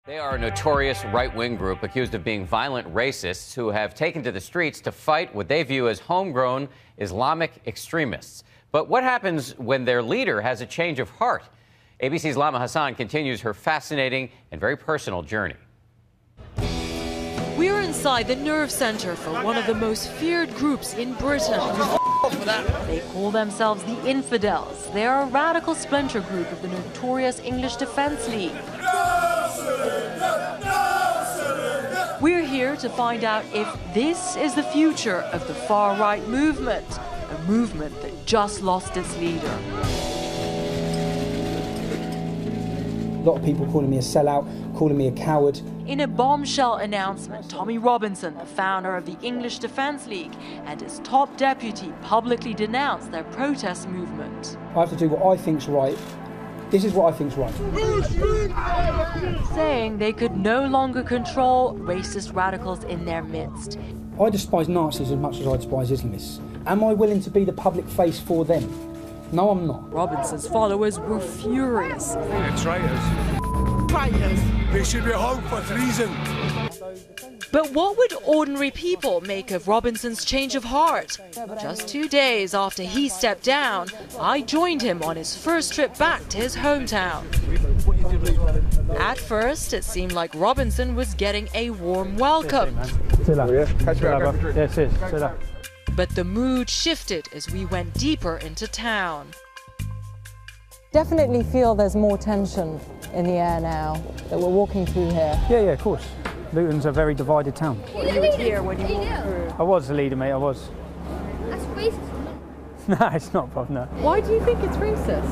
They are a notorious right-wing group accused of being violent racists who have taken to the streets to fight what they view as homegrown Islamic extremists. But what happens when their leader has a change of heart? ABC's Lama Hassan continues her fascinating and very personal journey. We're inside the nerve center for one of the most feared groups in Britain. They call themselves the Infidels. They are a radical splinter group of the notorious English Defence League. We're here to find out if this is the future of the far-right movement, a movement that just lost its leader. A lot of people calling me a sellout, calling me a coward. In a bombshell announcement, Tommy Robinson, the founder of the English Defence League, and his top deputy publicly denounced their protest movement. I have to do what I think's right. This is what I think's right. Saying they could no longer control racist radicals in their midst. I despise Nazis as much as I despise Islamists. Am I willing to be the public face for them? No, I'm not. Robinson's followers were furious. They're traitors. Traitors. They should be hung for treason. But what would ordinary people make of Robinson's change of heart? Just 2 days after he stepped down, I joined him on his first trip back to his hometown. At first, it seemed like Robinson was getting a warm welcome. But the mood shifted as we went deeper into town. Definitely feel there's more tension in the air now that we're walking through here. Yeah, of course. Luton's a very divided town. You were here when you walked through. I was the leader, mate, I was. That's racist. No, it's not, Bob, no. Why do you think it's racist?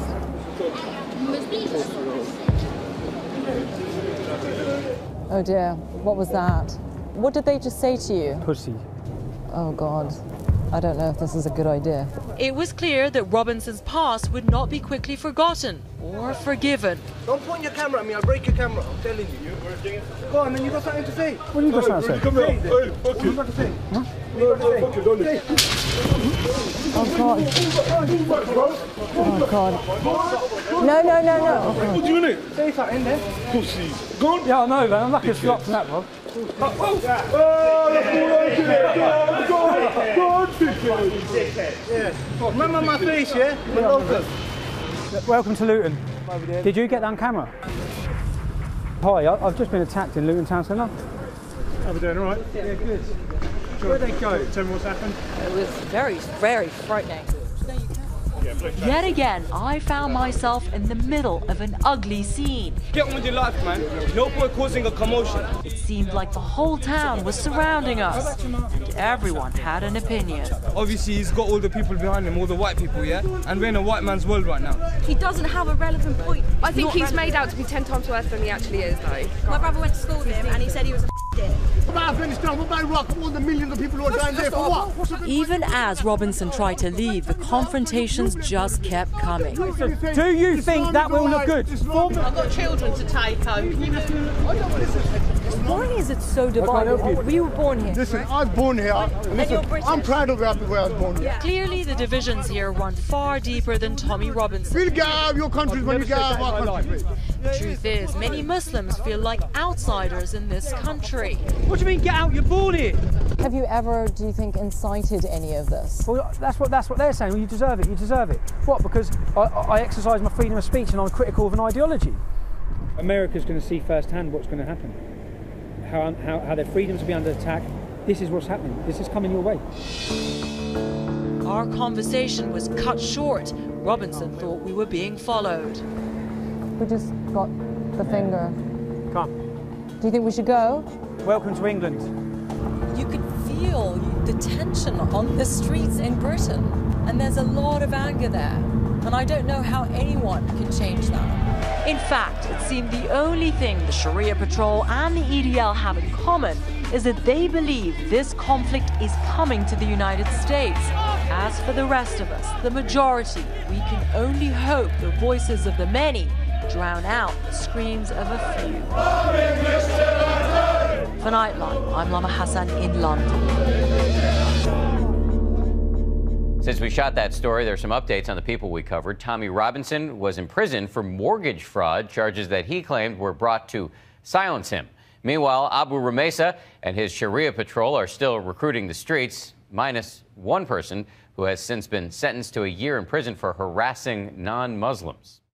Oh dear, what was that? What did they just say to you? Pussy. Oh God, I don't know if this is a good idea. It was clear that Robinson's past would not be quickly forgotten or forgiven. Don't point your camera at me, I'll break your camera, I'm telling you. Go on, then you got something to say. What have you got something to say? Come here. What have you got to say? Huh? Oh God. Oh God. No. What do you mean? Say something then. Pussy. Go on. Yeah, I know, man. I'm lucky to stop from that, Bob. Remember my face, yeah? My local. Welcome to Luton. Did you get that on camera? Hi, I've just been attacked in Luton Town Centre. How are we doing, all right? Yeah, good. Where'd they go? Tell me what's happened. It was very, very frightening. Yet again, I found myself in the middle of an ugly scene. Get on with your life, man. No point causing a commotion. It seemed like the whole town was surrounding us, and everyone had an opinion. Obviously, he's got all the people behind him, all the white people, yeah? And we're in a white man's world right now. He doesn't have a relevant point. I think he's made out to be 10 times worse than he actually is, though. My brother went to school with him and he said he was a dick. What about Afghanistan? What about Iraq? All the millions of people who are dying there for what? Even as Robinson tried to leave, the confrontations just kept coming. Do you think that will look good? I've got children to take home. Why is it so divided? You were born here. Listen, I was born here. Listen, I'm proud of where I was born here. Clearly, the divisions here run far deeper than Tommy Robinson. We'll get out of your countries when you get out of our country. The truth is, many Muslims feel like outsiders in this country. What do you mean, get out? You're born here. Have you ever, do you think, incited any of this? Well, that's what they're saying. Well, you deserve it. You deserve it. What? Because I exercise my freedom of speech and I'm critical of an ideology. America's going to see firsthand what's going to happen. How their freedoms will be under attack. This is what's happening. This is coming your way. Our conversation was cut short. Robinson thought we were being followed. We just got the finger. Come. Do you think we should go? Welcome to England. You could feel the tension on the streets in Britain, and there's a lot of anger there. And I don't know how anyone can change that. In fact, it seemed the only thing the Sharia Patrol and the EDL have in common is that they believe this conflict is coming to the United States. As for the rest of us, the majority, we can only hope the voices of the many drown out the screams of a few. For Nightline, I'm Lama Hassan in London. Since we shot that story, there are some updates on the people we covered. Tommy Robinson was in prison for mortgage fraud, charges that he claimed were brought to silence him. Meanwhile, Abu Rumeysa and his Sharia patrol are still recruiting the streets, minus one person who has since been sentenced to a year in prison for harassing non-Muslims.